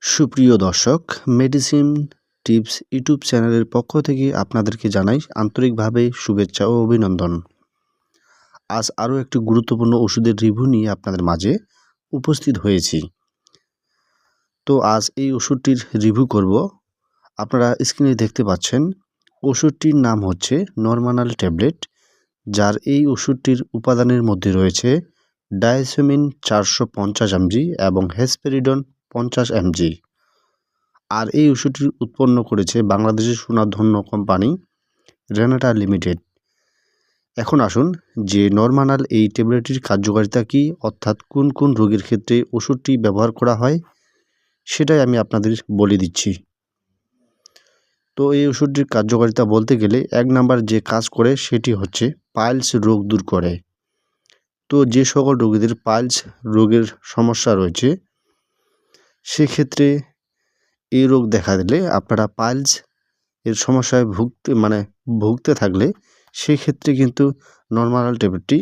সুপ্রিয় দর্শক, medicine tips YouTube চ্যানেলের পক্ষ থেকে আপনাদেরকে জানাই আন্তরিকভাবে শুভেচ্ছা ও অভিনন্দন। আজ আরও একটি গুরুত্বপূর্ণ ওষুধের রিভিউ নিয়ে আপনাদের মাঝে উপস্থিত হয়েছি। তো আজ এই ওষুধটির রিভিউ করব। আপনারা স্ক্রিনে দেখতে পাচ্ছেন ওষুধটির নাম হচ্ছে নরমানাল ট্যাবলেট, যার এই ওষুধটির উপাদানের মধ্যে রয়েছে ডায়াসেমিন 450 mg এবং হেসপেরিডন 50 mg। আর এই ওষুধটি উৎপন্ন করেছে বাংলাদেশের সুনামধন্য কোম্পানি রেনাটা লিমিটেড। এখন আসুন যে নরমানাল এই ট্যাবলেটটির কার্যকারিতা কী, অর্থাৎ কোন কোন রোগের ক্ষেত্রে ওষুধটি ব্যবহার করা হয় সেটাই আমি আপনাদের বলে দিচ্ছি। তো এই ওষুধটির কার্যকারিতা বলতে গেলে 1 নাম্বার যে কাজ করে সেটি হচ্ছে পাইলস রোগ দূর করে। তো যে সকল রোগীদের পাইলস রোগের সমস্যা রয়েছে সেক্ষেত্রে এই রোগ দেখা দিলে আপনারা পাইলস এর সমস্যায় ভুগতে থাকলে সেক্ষেত্রে কিন্তু নরমানাল ট্যাবলেটটি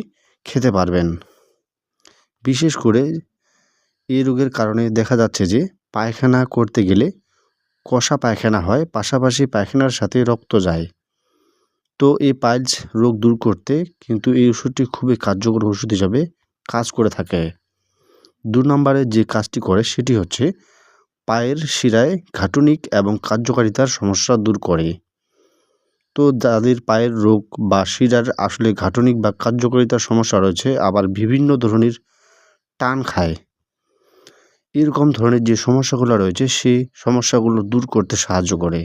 খেতে পারবেন। বিশেষ করে এই রোগের কারণে দেখা যাচ্ছে যে পায়খানা করতে গেলে কষা পায়খানা হয়, পাশাপাশি পায়খানার সাথে রক্ত যায়। তো এই পাইলস রোগ দূর করতে কিন্তু এই ওষুধটি খুবই কার্যকর ওষুধ হিসাবে কাজ করে থাকে। 2 নম্বরে যে কাজটি করে সেটি হচ্ছে পায়ের শিরায় গাঁঠনিক এবং কার্যকারিতার সমস্যা দূর করে। তো যাদের পায়ের রোগ বা শিরার আসলে গাঁঠনিক বা কার্যকারিতার সমস্যা রয়েছে, আবার বিভিন্ন ধরনের টান খায়, এরকম ধরনের যে সমস্যাগুলো রয়েছে সেই সমস্যাগুলো দূর করতে সাহায্য করে।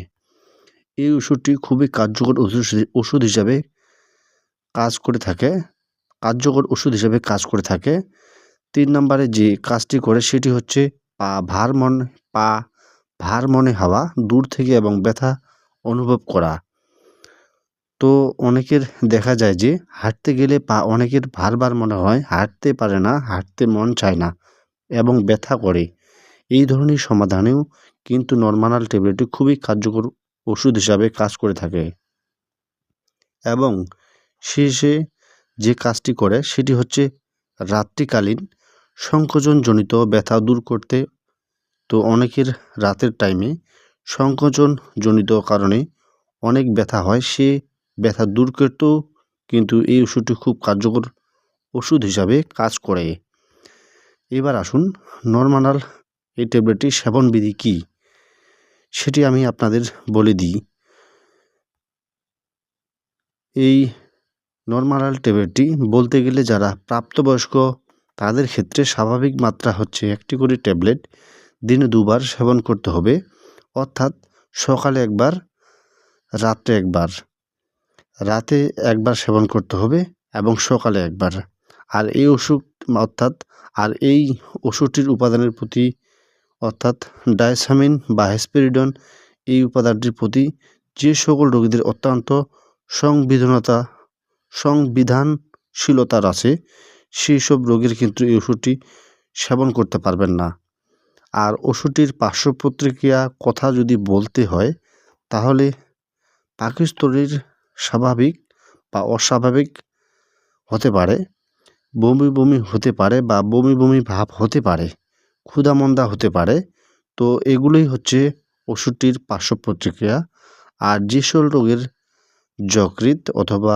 এই ওষুধটি খুবই কার্যকর ওষুধ হিসাবে কাজ করে থাকে। 3 নম্বরে যে কাজটি করে সেটি হচ্ছে পা ভার মনে হওয়া দূর থেকে এবং ব্যথা অনুভব করা। তো অনেকের দেখা যায় যে হাঁটতে গেলে পা অনেকের ভার মনে হয়, হাঁটতে পারে না, হাঁটতে মন চায় না এবং ব্যথা করে। এই ধরনের সমাধানেও কিন্তু নরমানাল ট্যাবলেটটি খুবই কার্যকর ওষুধ হিসাবে কাজ করে থাকে। এবং শেষে যে কাজটি করে সেটি হচ্ছে রাত্রিকালীন সংকোচনজনিত ব্যথা দূর করতে। তো অনেকের রাতের টাইমে সংকোচনজনিত কারণে অনেক ব্যথা হয়, সে ব্যথা দূর করতেও কিন্তু এই ওষুধটি খুব কার্যকর ওষুধ হিসাবে কাজ করে। এবার আসুন নরমানাল এই ট্যাবলেটটির সেবনবিধি কী সেটি আমি আপনাদের বলে দিই। এই নরমানাল ট্যাবলেটটি বলতে গেলে যারা প্রাপ্তবয়স্ক তাদের ক্ষেত্রে স্বাভাবিক মাত্রা হচ্ছে 1টি করে ট্যাবলেট দিনে 2 বার সেবন করতে হবে, অর্থাৎ সকালে 1 বার, রাত্রে 1 বার। রাতে 1 বার সেবন করতে হবে এবং সকালে 1 বার। আর এই ওষুধটির উপাদানের প্রতি, অর্থাৎ ডায়াসেমিন বা হেসপেরিডন এই উপাদানটির প্রতি যে সকল রোগীদের অত্যন্ত সংবিধানশীলতার আছে সেই সব রোগীর কিন্তু এই ওষুধটি সেবন করতে পারবেন না। আর ওষুধটির পার্শ্ব প্রতিক্রিয়া কথা যদি বলতে হয় তাহলে পাকস্থলীর স্বাভাবিক বা অস্বাভাবিক হতে পারে, বমি হতে পারে বা বমি ভাব হতে পারে, ক্ষুধামন্দা হতে পারে। তো এগুলোই হচ্ছে ওষুধটির পার্শ্ব প্রতিক্রিয়া। আর যে সকল রোগের যকৃৎ অথবা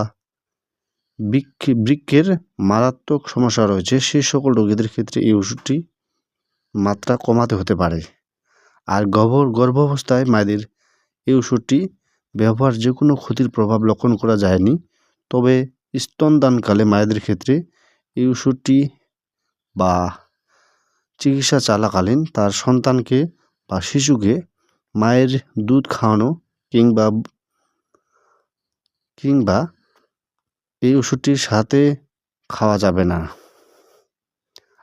বৃক্কের মারাত্মক সমস্যা রয়েছে সেই সকল রোগীদের ক্ষেত্রে এই ওষুধটি মাত্রা কমাতে হতে পারে। আর গর্ভাবস্থায় মায়েদের এই ওষুধটি ব্যবহার যে কোনো ক্ষতির প্রভাব লক্ষণ করা যায়নি, তবে স্তনদানকালে মায়েদের ক্ষেত্রে এই ওষুধটি বা চিকিৎসা চলাকালীন তার সন্তানকে বা শিশুকে মায়ের দুধ খাওয়ানো কিংবা এই ওষুধটির সাথে খাওয়া যাবে না।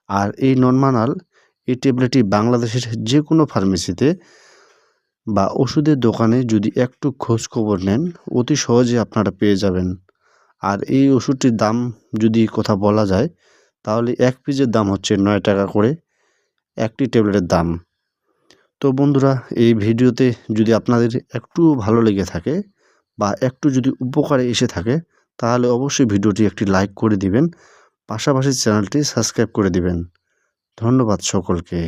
আর এই নরমানাল এই ট্যাবলেটটি বাংলাদেশের যে কোনো ফার্মেসিতে বা ওষুধের দোকানে যদি একটু খোঁজ খবর নেন অতি সহজে আপনারা পেয়ে যাবেন। আর এই ওষুধটির দাম যদি কথা বলা যায় তাহলে 1 পিসের দাম হচ্ছে 9 টাকা করে 1টি ট্যাবলেটের দাম। তো বন্ধুরা, এই ভিডিওতে যদি আপনাদের একটু ভালো লেগে থাকে বা একটু যদি উপকারে এসে থাকে তাহলে অবশ্যই ভিডিওটি একটি লাইক করে দিবেন, পাশাপাশি চ্যানেলটি সাবস্ক্রাইব করে দিবেন। ধন্যবাদ সকলকে।